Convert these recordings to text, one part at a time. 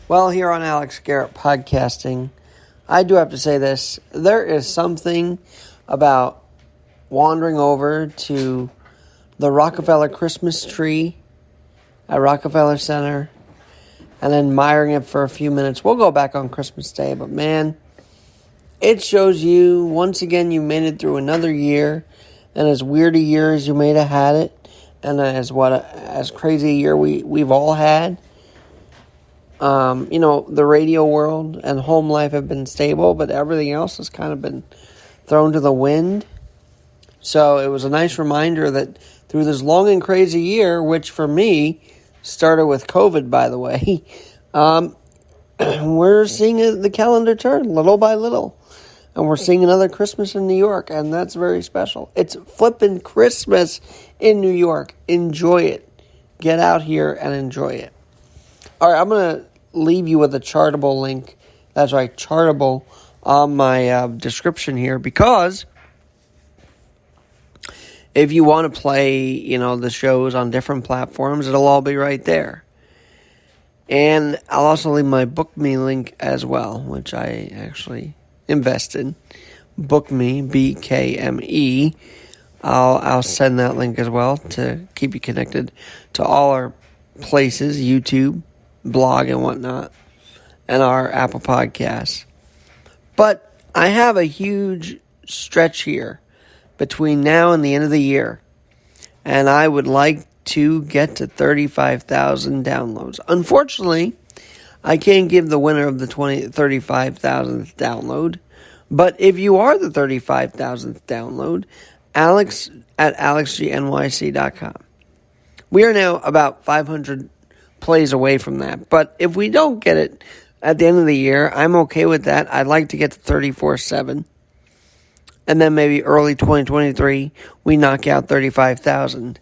Well, here on Alex Garrett Podcasting, I do have to say this. There is something about wandering over to the Rockefeller Christmas tree at Rockefeller Center and admiring it for a few minutes. We'll go back on Christmas Day, but man, it shows you, once again, you made it through another year, and as weird a year as you may have had it, and as crazy a year we've all had. The radio world and home life have been stable, but everything else has kind of been thrown to the wind. So it was a nice reminder that through this long and crazy year, which for me started with COVID, by the way, we're seeing the calendar turn little by little. And we're seeing another Christmas in New York, and that's very special. It's flipping Christmas in New York. Enjoy it. Get out here and enjoy it. All right, I'm going to leave you with a Chartable link. That's right, Chartable on my description here, because if you want to play, the shows on different platforms, it'll all be right there. And I'll also leave my Book Me link as well, which I actually invest in. Book Me, BKME. I'll send that link as well to keep you connected to all our places, YouTube, blog, and whatnot, and our Apple Podcasts. But I have a huge stretch here between now and the end of the year, and I would like to get to 35,000 downloads. Unfortunately, I can't give the winner of the 35,000th download, but if you are the 35,000th download, Alex at alexgnyc.com. We are now about 500 plays away from that, but if we don't get it at the end of the year, I'm okay with that. I'd like to get to 34,700, and then maybe early 2023, we knock out 35,000.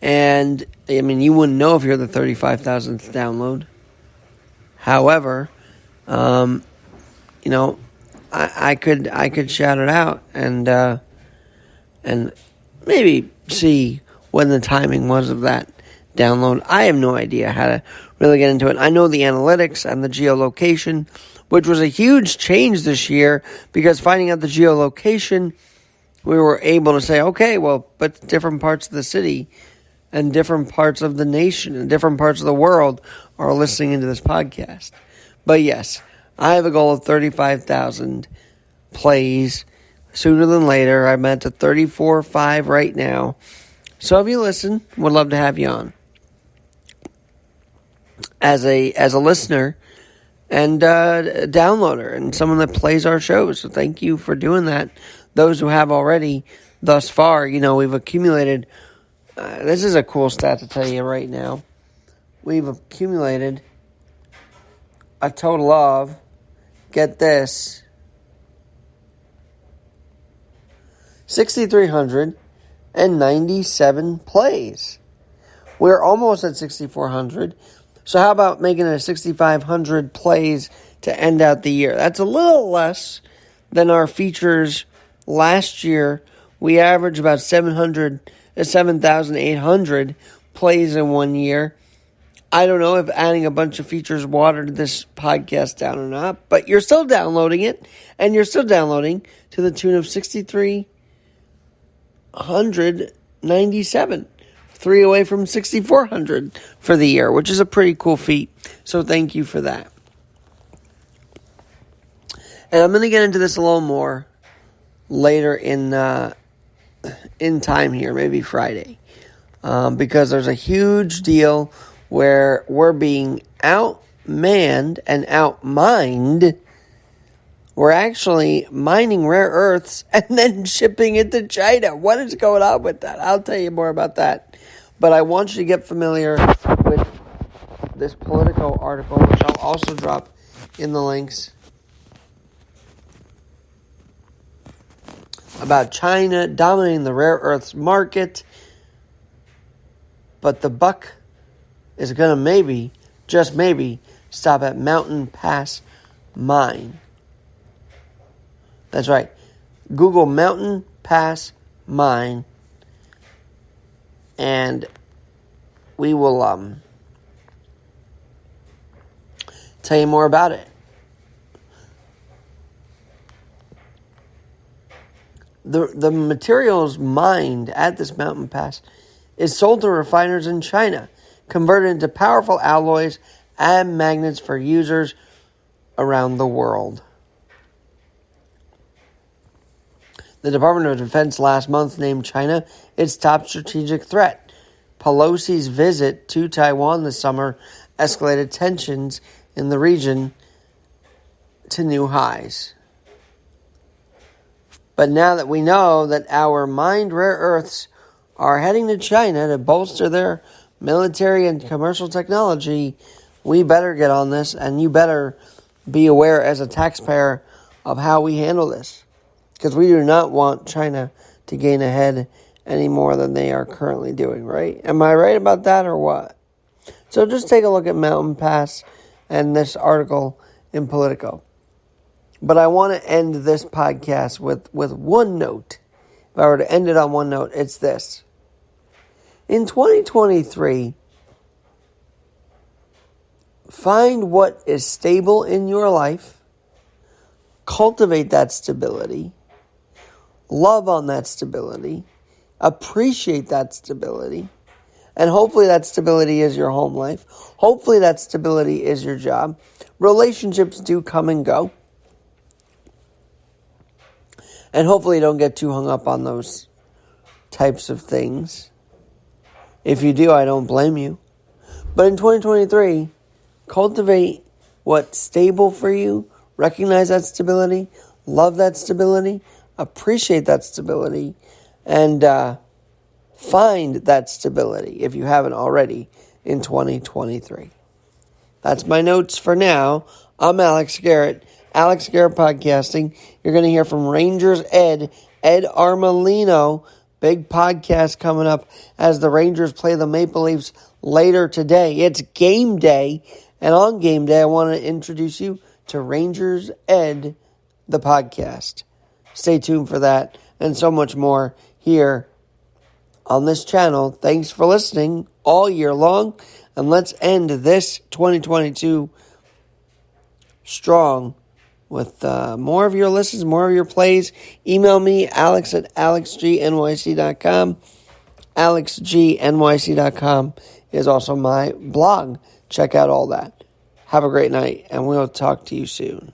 And, you wouldn't know if you're the 35,000th download. However, I could shout it out and maybe see when the timing was of that download. I have no idea how to really get into it. I know the analytics and the geolocation, which was a huge change this year, because finding out the geolocation, we were able to say, okay, well, but different parts of the city and different parts of the nation and different parts of the world are listening into this podcast. But yes, I have a goal of 35,000 plays sooner than later. I'm at 34.5 right now. So if you listen, would love to have you on as a listener and a downloader and someone that plays our shows. So thank you for doing that. Those who have already thus far, we've accumulated. This is a cool stat to tell you right now. We've accumulated a total of, get this, 6,397 plays. We're almost at 6,400. So how about making it 6,500 plays to end out the year? That's a little less than our features last year. We averaged about 7,800 plays in 1 year. I don't know if adding a bunch of features watered this podcast down or not, but you're still downloading it, and you're still downloading to the tune of 6,397. 3 away from 6,400 for the year, which is a pretty cool feat. So thank you for that. And I'm going to get into this a little more later in time here, maybe Friday, because there's a huge deal where we're being outmanned and outmined. We're actually mining rare earths and then shipping it to China. What is going on with that? I'll tell you more about that. But I want you to get familiar with this Politico article, which I'll also drop in the links, about China dominating the rare earths market. But the buck is going to maybe, just maybe, stop at Mountain Pass Mine. That's right. Google Mountain Pass Mine, and we will tell you more about it. The materials mined at this mountain pass is sold to refiners in China, converted into powerful alloys and magnets for users around the world. The Department of Defense last month named China its top strategic threat. Pelosi's visit to Taiwan this summer escalated tensions in the region to new highs. But now that we know that our mined rare earths are heading to China to bolster their military and commercial technology, we better get on this, and you better be aware as a taxpayer of how we handle this. Because we do not want China to gain ahead any more than they are currently doing, right? Am I right about that or what? So just take a look at Mountain Pass and this article in Politico. But I want to end this podcast with one note. If I were to end it on one note, it's this. In 2023, find what is stable in your life, cultivate that stability, love on that stability, appreciate that stability, and hopefully that stability is your home life. Hopefully that stability is your job. Relationships do come and go. And hopefully you don't get too hung up on those types of things. If you do, I don't blame you. But in 2023, cultivate what's stable for you. Recognize that stability. Love that stability. Appreciate that stability. And find that stability, if you haven't already, in 2023. That's my notes for now. I'm Alex Garrett. Alex Garrett Podcasting. You're going to hear from Rangers Ed Armelino. Big podcast coming up as the Rangers play the Maple Leafs later today. It's game day. And on game day, I want to introduce you to Rangers Ed, the podcast. Stay tuned for that and so much more here on this channel. Thanks for listening all year long. And let's end this 2022 strong with more of your listens, more of your plays. Email me, Alex at alexgnyc.com. alexgnyc.com is also my blog. Check out all that. Have a great night, and we'll talk to you soon.